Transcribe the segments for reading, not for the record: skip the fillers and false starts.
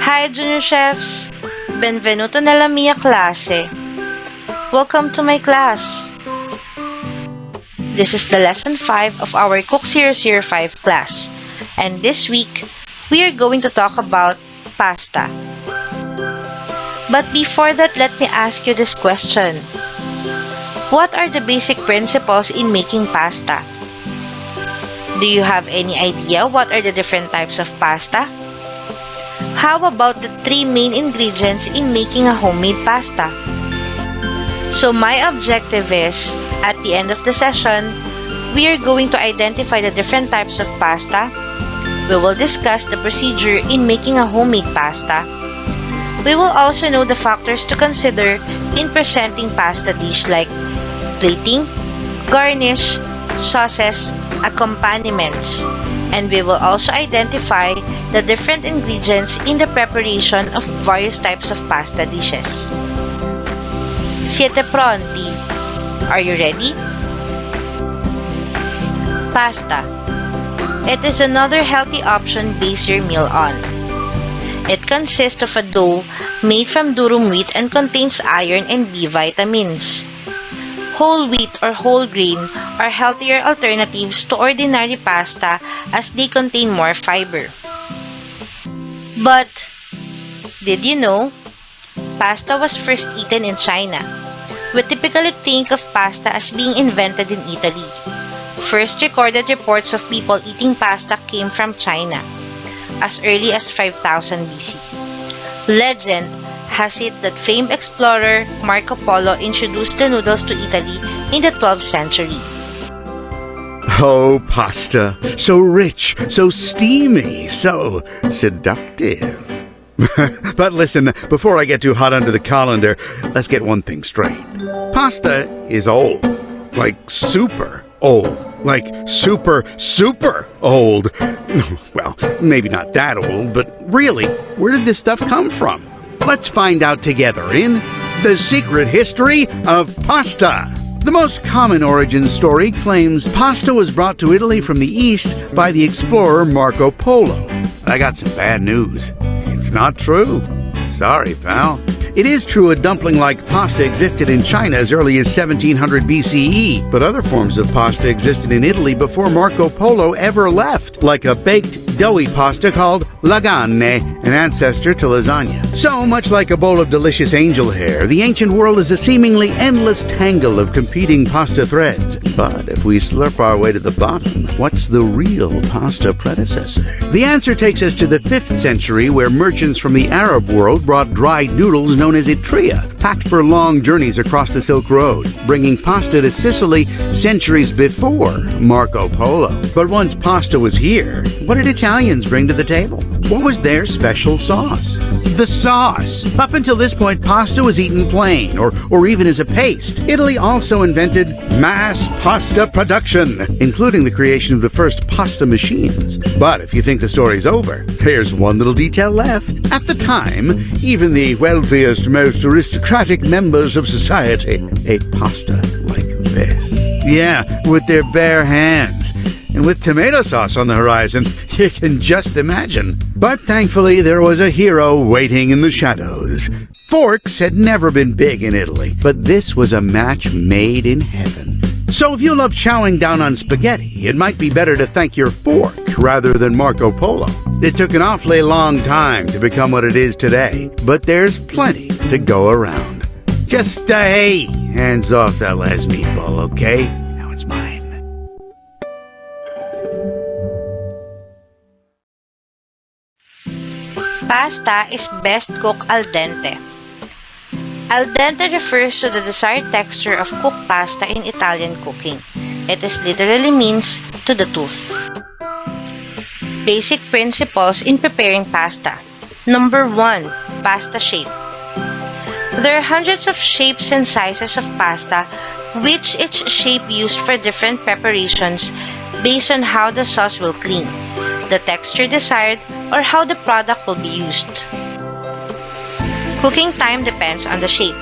Hi Junior Chefs! Benvenuto nella mia classe. Welcome to my class. This is the lesson 5 of our Cook 005 class. And this week, we are going to talk about pasta. But before that, let me ask you this question. What are the basic principles in making pasta? Do you have any idea what are the different types of pasta? How about the 3 main ingredients in making a homemade pasta? So my objective is, at the end of the session, we are going to identify the different types of pasta. We will discuss the procedure in making a homemade pasta. We will also know the factors to consider in presenting pasta dish like plating, garnish, sauces, accompaniments. And we will also identify the different ingredients in the preparation of various types of pasta dishes. Siete pronti? Are you ready? Pasta. It is another healthy option base your meal on. It consists of a dough made from durum wheat and contains iron and B vitamins. Whole wheat or whole grain are healthier alternatives to ordinary pasta as they contain more fiber. But, did you know? Pasta was first eaten in China. We typically think of pasta as being invented in Italy. First recorded reports of people eating pasta came from China, as early as 5000 BC. Legend has it that famed explorer Marco Polo introduced the noodles to Italy in the 12th century. Oh, pasta. So rich, so steamy, so seductive. But listen, before I get too hot under the colander, let's get one thing straight. Pasta is old. Like super old. Like super, super old. Well, maybe not that old, but really, where did this stuff come from? Let's find out together in The Secret History of Pasta. The most common origin story claims pasta was brought to Italy from the East by the explorer Marco Polo. I got some bad news. It's not true. Sorry, pal. It is true a dumpling-like pasta existed in China as early as 1700 BCE, but other forms of pasta existed in Italy before Marco Polo ever left, like a baked, doughy pasta called Lasagna, an ancestor to lasagna. So, much like a bowl of delicious angel hair, the ancient world is a seemingly endless tangle of competing pasta threads. But if we slurp our way to the bottom, what's the real pasta predecessor? The answer takes us to the 5th century, where merchants from the Arab world brought dried noodles known as itria, packed for long journeys across the Silk Road, bringing pasta to Sicily centuries before Marco Polo. But once pasta was here, what did Italians bring to the table? What was their special sauce? The sauce! Up until this point, pasta was eaten plain, or even as a paste. Italy also invented mass pasta production, including the creation of the first pasta machines. But if you think the story's over, there's one little detail left. At the time, even the wealthiest, most aristocratic members of society ate pasta like this. Yeah, with their bare hands. And with tomato sauce on the horizon, you can just imagine. But thankfully, there was a hero waiting in the shadows. Forks had never been big in Italy, but this was a match made in heaven. So if you love chowing down on spaghetti, it might be better to thank your fork rather than Marco Polo. It took an awfully long time to become what it is today, but there's plenty to go around. Just, hey, hands off that last meatball, okay? Now it's mine. Pasta is best cooked al dente. Al dente refers to the desired texture of cooked pasta in Italian cooking. It literally means to the tooth. Basic principles in preparing pasta. Number 1. Pasta shape. There are hundreds of shapes and sizes of pasta, which each shape used for different preparations based on how the sauce will cling, the texture desired, or how the product will be used. Cooking time depends on the shape.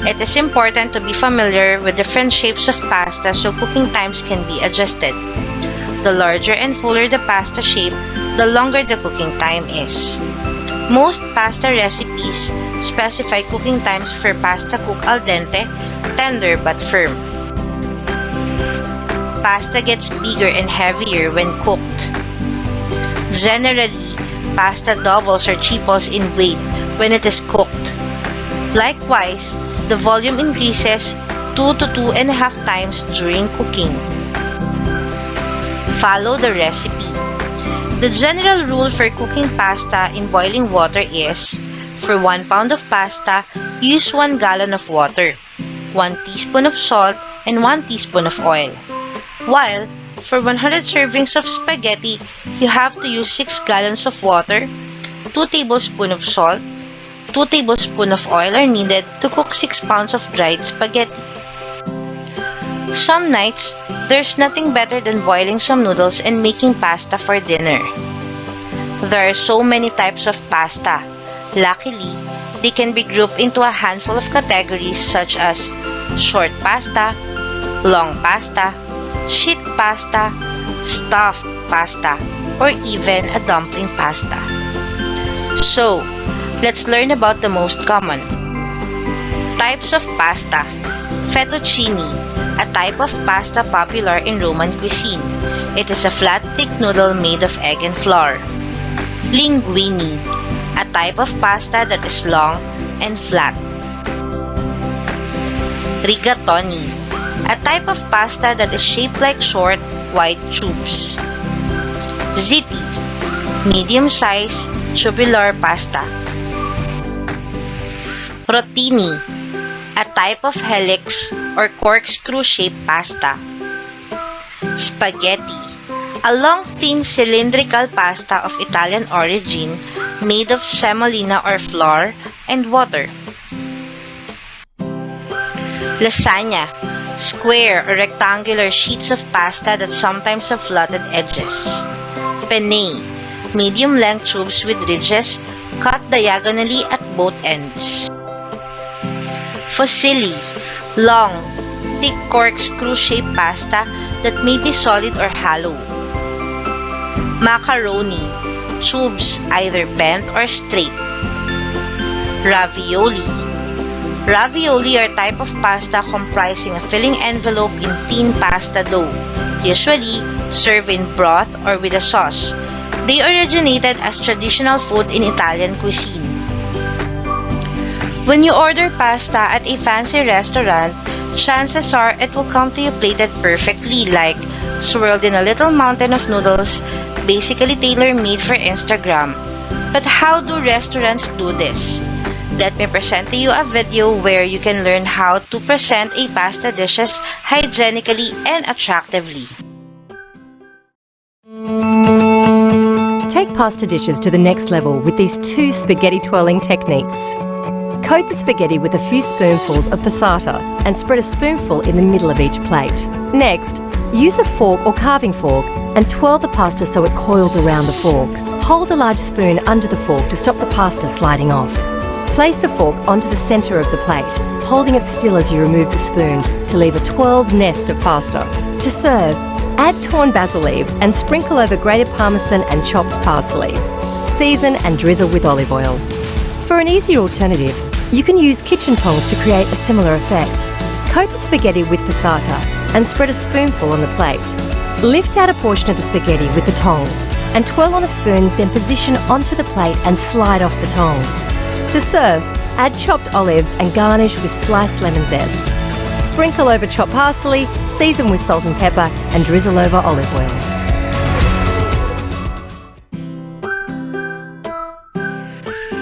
It is important to be familiar with different shapes of pasta so cooking times can be adjusted. The larger and fuller the pasta shape, the longer the cooking time is. Most pasta recipes specify cooking times for pasta cooked al dente, tender but firm. Pasta gets bigger and heavier when cooked. Generally, pasta doubles or triples in weight when it is cooked. Likewise, the volume increases 2 to 2.5 times during cooking. Follow the recipe. The general rule for cooking pasta in boiling water is, for 1 pound of pasta, use 1 gallon of water, 1 teaspoon of salt, and 1 teaspoon of oil. While, for 100 servings of spaghetti, you have to use 6 gallons of water, 2 tablespoons of salt, 2 tablespoons of oil are needed to cook 6 pounds of dried spaghetti. Some nights, there's nothing better than boiling some noodles and making pasta for dinner. There are so many types of pasta. Luckily, they can be grouped into a handful of categories such as short pasta, long pasta, sheet pasta, stuffed pasta, or even a dumpling pasta. So, let's learn about the most common. Types of pasta. Fettuccine, a type of pasta popular in Roman cuisine. It is a flat, thick noodle made of egg and flour. Linguine, a type of pasta that is long and flat. Rigatoni, a type of pasta that is shaped like short, white tubes. Ziti, medium-sized, tubular pasta. Rotini, a type of helix or corkscrew-shaped pasta. Spaghetti, a long, thin, cylindrical pasta of Italian origin made of semolina or flour and water. Lasagna, square or rectangular sheets of pasta that sometimes have flattened edges. Penne, medium-length tubes with ridges cut diagonally at both ends. Fusilli, long, thick corkscrew-shaped pasta that may be solid or hollow. Macaroni, tubes either bent or straight. Ravioli. Ravioli are a type of pasta comprising a filling envelope in thin pasta dough, usually served in broth or with a sauce. They originated as traditional food in Italian cuisine. When you order pasta at a fancy restaurant, chances are it will come to you plated perfectly, like swirled in a little mountain of noodles, basically tailor-made for Instagram. But how do restaurants do this? Let me present to you a video where you can learn how to present a pasta dishes hygienically and attractively. Take pasta dishes to the next level with these 2 spaghetti twirling techniques. Coat the spaghetti with a few spoonfuls of passata and spread a spoonful in the middle of each plate. Next, use a fork or carving fork and twirl the pasta so it coils around the fork. Hold a large spoon under the fork to stop the pasta sliding off. Place the fork onto the centre of the plate, holding it still as you remove the spoon to leave a twirled nest of pasta. To serve, add torn basil leaves and sprinkle over grated parmesan and chopped parsley. Season and drizzle with olive oil. For an easier alternative, you can use kitchen tongs to create a similar effect. Coat the spaghetti with passata and spread a spoonful on the plate. Lift out a portion of the spaghetti with the tongs and twirl on a spoon, then position onto the plate and slide off the tongs. To serve, add chopped olives and garnish with sliced lemon zest. Sprinkle over chopped parsley, season with salt and pepper, and drizzle over olive oil.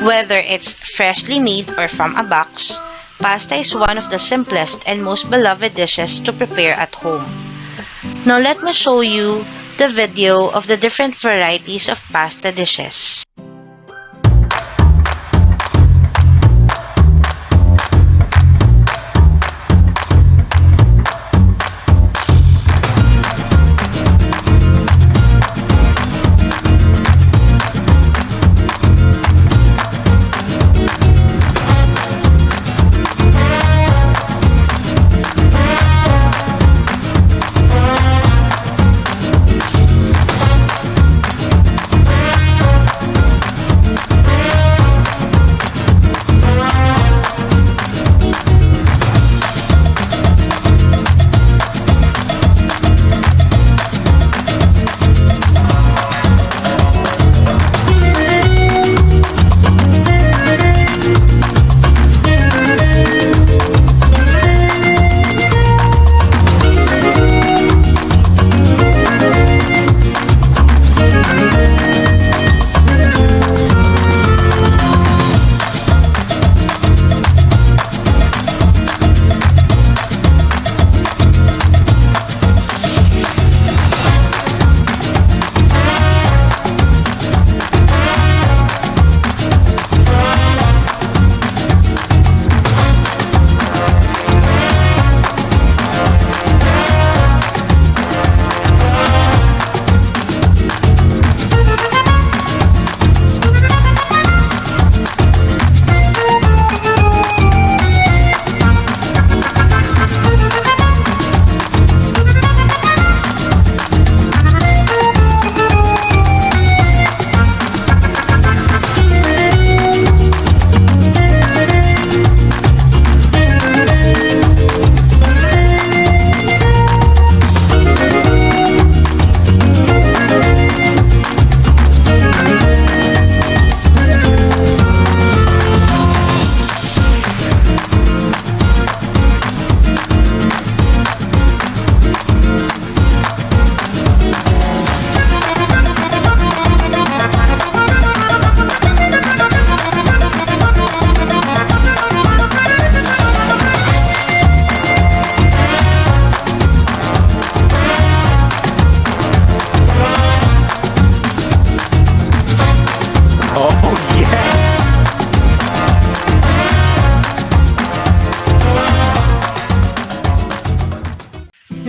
Whether it's freshly made or from a box, pasta is one of the simplest and most beloved dishes to prepare at home. Now let me show you the video of the different varieties of pasta dishes.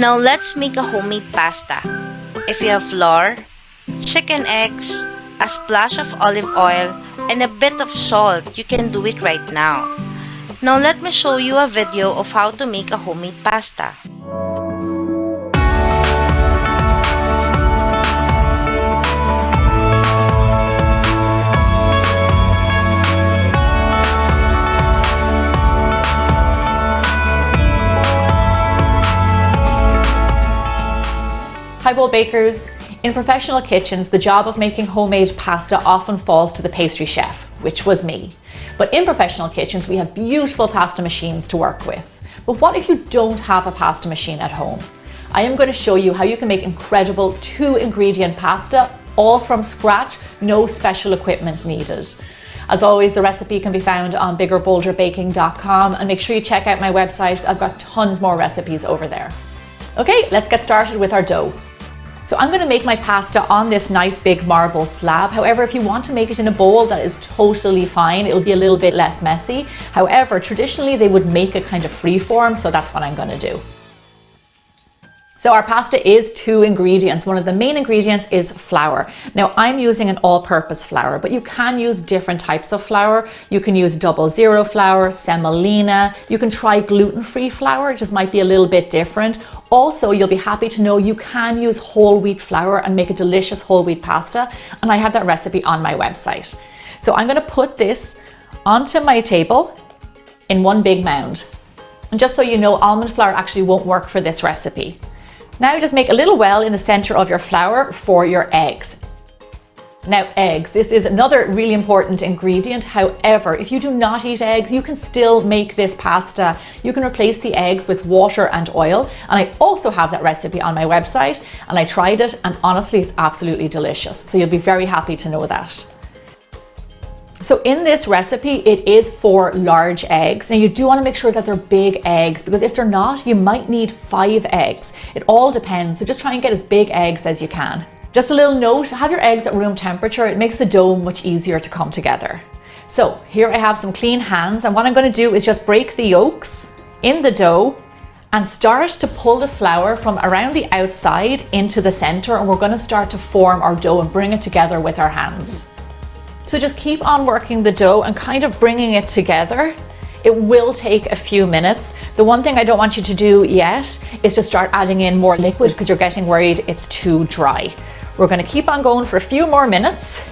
Now let's make a homemade pasta. If you have flour, chicken eggs, a splash of olive oil, and a bit of salt, you can do it right now. Now let me show you a video of how to make a homemade pasta. Hi bowl bakers. In professional kitchens, the job of making homemade pasta often falls to the pastry chef, which was me. But in professional kitchens, we have beautiful pasta machines to work with. But what if you don't have a pasta machine at home? I am going to show you how you can make incredible 2-ingredient pasta, all from scratch, no special equipment needed. As always, the recipe can be found on biggerbolderbaking.com, and make sure you check out my website. I've got tons more recipes over there. Okay, let's get started with our dough. So I'm going to make my pasta on this nice big marble slab. However, if you want to make it in a bowl, that is totally fine. It'll be a little bit less messy. However, traditionally they would make it kind of free form, so that's what I'm going to do. So our pasta is 2 ingredients. One of the main ingredients is flour. Now I'm using an all-purpose flour, but you can use different types of flour. You can use 00 flour, semolina. You can try gluten-free flour, it just might be a little bit different. Also, you'll be happy to know you can use whole wheat flour and make a delicious whole wheat pasta, and I have that recipe on my website. So I'm going to put this onto my table in one big mound. And just so you know, almond flour actually won't work for this recipe. Now just make a little well in the center of your flour for your eggs. Now eggs, this is another really important ingredient. However, if you do not eat eggs, you can still make this pasta. You can replace the eggs with water and oil. And I also have that recipe on my website, and I tried it, and honestly, it's absolutely delicious. So you'll be very happy to know that. So in this recipe, it is for large eggs. Now you do want to make sure that they're big eggs, because if they're not, you might need 5 eggs. It all depends. So just try and get as big eggs as you can. Just a little note, have your eggs at room temperature. It makes the dough much easier to come together. So here I have some clean hands, and what I'm going to do is just break the yolks in the dough and start to pull the flour from around the outside into the center, and we're going to start to form our dough and bring it together with our hands. So just keep on working the dough and kind of bringing it together. It will take a few minutes. The one thing I don't want you to do yet is to start adding in more liquid, because you're getting worried it's too dry. We're going to keep on going for a few more minutes,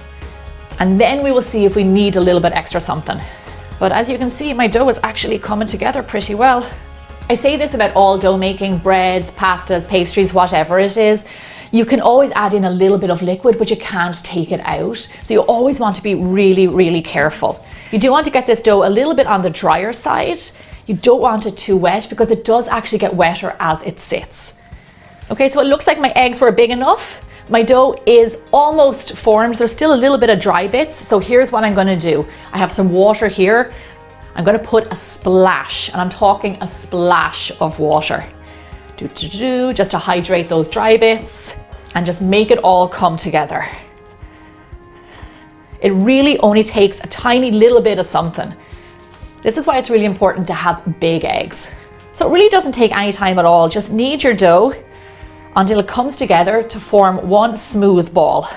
and then we will see if we need a little bit extra something. But as you can see, my dough is actually coming together pretty well. I say this about all dough making, breads, pastas, pastries, whatever it is. You can always add in a little bit of liquid, but you can't take it out. So you always want to be really, really careful. You do want to get this dough a little bit on the drier side. You don't want it too wet, because it does actually get wetter as it sits. Okay, so it looks like my eggs were big enough. My dough is almost formed. There's still a little bit of dry bits. So here's what I'm going to do. I have some water here. I'm going to put a splash, and I'm talking a splash of water. Just to hydrate those dry bits and just make it all come together. It really only takes a tiny little bit of something. This is why it's really important to have big eggs. So it really doesn't take any time at all. Just knead your dough until it comes together to form one smooth ball.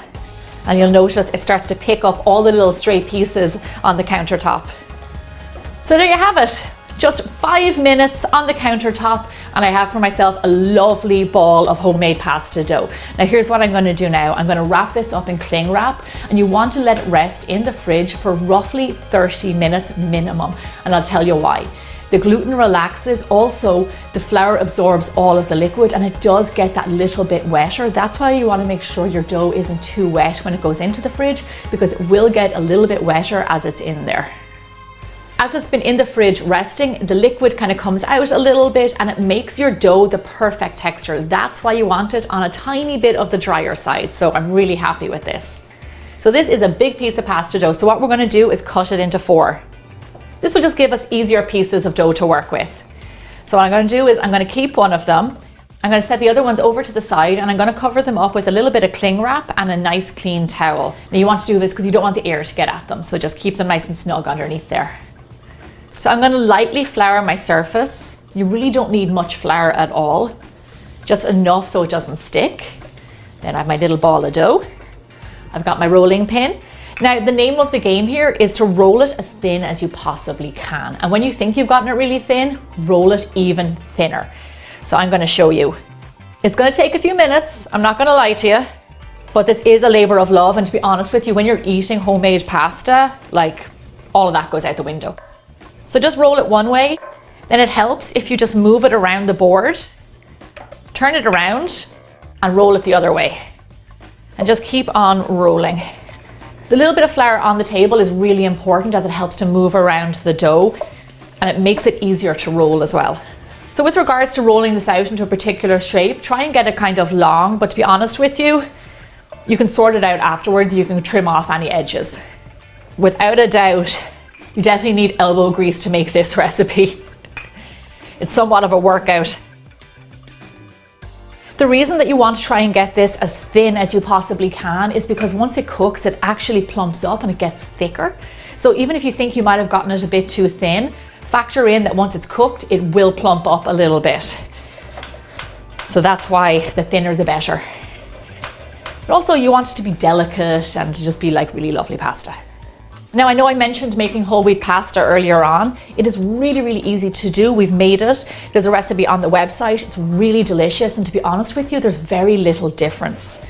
And you'll notice it starts to pick up all the little stray pieces on the countertop. So there you have it. Just 5 minutes on the countertop, and I have for myself a lovely ball of homemade pasta dough. Now here's what I'm going to do now. I'm going to wrap this up in cling wrap, and you want to let it rest in the fridge for roughly 30 minutes minimum, and I'll tell you why. The gluten relaxes, also the flour absorbs all of the liquid, and it does get that little bit wetter. That's why you want to make sure your dough isn't too wet when it goes into the fridge, because it will get a little bit wetter as it's in there. As it's been in the fridge resting, the liquid kind of comes out a little bit, and it makes your dough the perfect texture. That's why you want it on a tiny bit of the drier side. So I'm really happy with this. So this is a big piece of pasta dough. So what we're going to do is cut it into 4. This will just give us easier pieces of dough to work with. So what I'm going to do is I'm going to keep one of them. I'm going to set the other ones over to the side, and I'm going to cover them up with a little bit of cling wrap and a nice clean towel. Now you want to do this because you don't want the air to get at them. So just keep them nice and snug underneath there. So I'm going to lightly flour my surface. You really don't need much flour at all. just enough so it doesn't stick. Then I have my little ball of dough. I've got my rolling pin. Now, the name of the game here is to roll it as thin as you possibly can. And when you think you've gotten it really thin, roll it even thinner. So I'm going to show you. It's going to take a few minutes, I'm not going to lie to you, but this is a labor of love. And to be honest with you, when you're eating homemade pasta, like, all of that goes out the window. So just roll it one way. Then it helps if you just move it around the board, turn it around and roll it the other way. And just keep on rolling. The little bit of flour on the table is really important as it helps to move around the dough and it makes it easier to roll as well. So with regards to rolling this out into a particular shape, try and get it kind of long, but to be honest with you, you can sort it out afterwards. You can trim off any edges. Without a doubt, you definitely need elbow grease to make this recipe. It's somewhat of a workout. The reason that you want to try and get this as thin as you possibly can is because once it cooks, it actually plumps up and it gets thicker. So even if you think you might have gotten it a bit too thin, factor in that once it's cooked, it will plump up a little bit. So that's why the thinner the better. But also you want it to be delicate and to just be like really lovely pasta. Now I know I mentioned making whole wheat pasta earlier on. It is really, really easy to do. We've made it. There's a recipe on the website. It's really delicious. And to be honest with you, there's very little difference.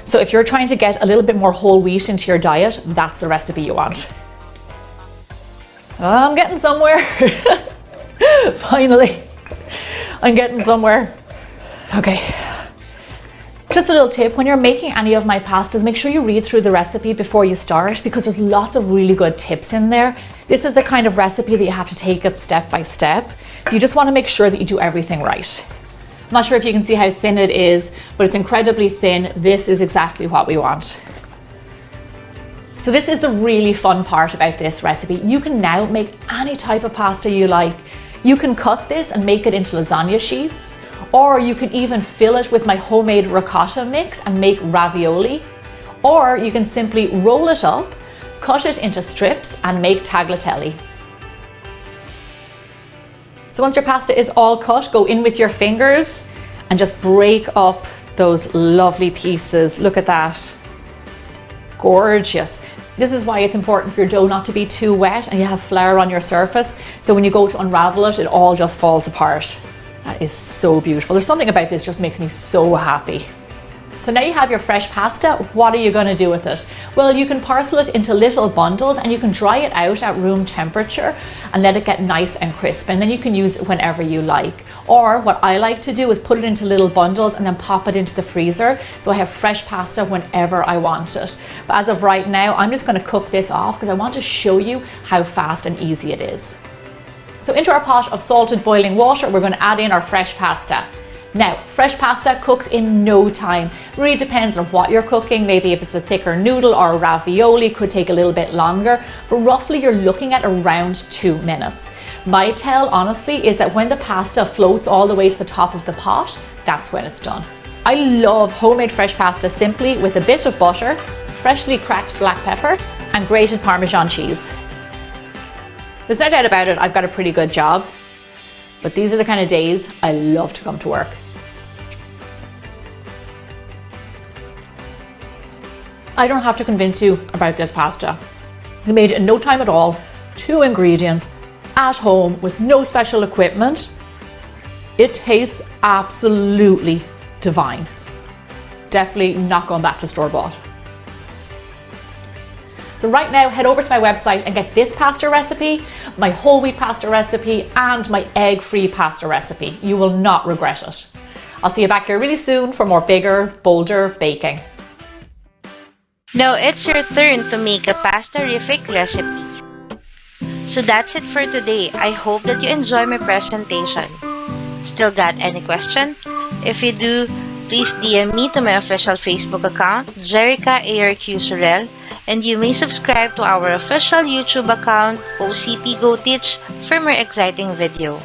So if you're trying to get a little bit more whole wheat into your diet, that's the recipe you want. I'm getting somewhere. Finally, I'm getting somewhere. Okay. Just a little tip, when you're making any of my pastas, make sure you read through the recipe before you start because there's lots of really good tips in there. This is the kind of recipe that you have to take it step by step. So you just want to make sure that you do everything right. I'm not sure if you can see how thin it is, but it's incredibly thin. This is exactly what we want. So this is the really fun part about this recipe. You can now make any type of pasta you like. You can cut this and make it into lasagna sheets, or you can even fill it with my homemade ricotta mix and make ravioli, or you can simply roll it up, cut it into strips and make tagliatelle. So once your pasta is all cut, go in with your fingers and just break up those lovely pieces. Look at that. Gorgeous. This is why it's important for your dough not to be too wet and you have flour on your surface. So when you go to unravel it, it all just falls apart. That is so beautiful. There's something about this just makes me so happy. So now you have your fresh pasta. What are you going to do with it? Well, you can parcel it into little bundles and you can dry it out at room temperature and let it get nice and crisp, and then you can use it whenever you like. Or what I like to do is put it into little bundles and then pop it into the freezer so I have fresh pasta whenever I want it. But as of right now, I'm just going to cook this off because I want to show you how fast and easy it is. So into our pot of salted boiling water, we're going to add in our fresh pasta. Now, fresh pasta cooks in no time. It really depends on what you're cooking. Maybe if it's a thicker noodle or a ravioli, it could take a little bit longer, but roughly you're looking at around 2 minutes. My tell, honestly, is that when the pasta floats all the way to the top of the pot, that's when it's done. I love homemade fresh pasta simply with a bit of butter, freshly cracked black pepper, and grated Parmesan cheese. There's no doubt about it, I've got a pretty good job, but these are the kind of days I love to come to work. I don't have to convince you about this pasta. I made it in no time at all, 2 ingredients, at home with no special equipment. It tastes absolutely divine. Definitely not going back to store-bought. So right now, head over to my website and get this pasta recipe, my whole wheat pasta recipe, and my egg-free pasta recipe. You will not regret it. I'll see you back here really soon for more bigger, bolder baking. Now it's your turn to make a pasta-rific recipe. So that's it for today. I hope that you enjoy my presentation. Still got any question? If you do, please DM me to my official Facebook account, Jerica ARQ Sorel, and you may subscribe to our official YouTube account, OCP GoTeach, for more exciting video.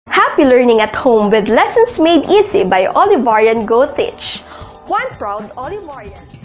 Happy learning at home with lessons made easy by Olivarian GoTeach. One proud Olivarian.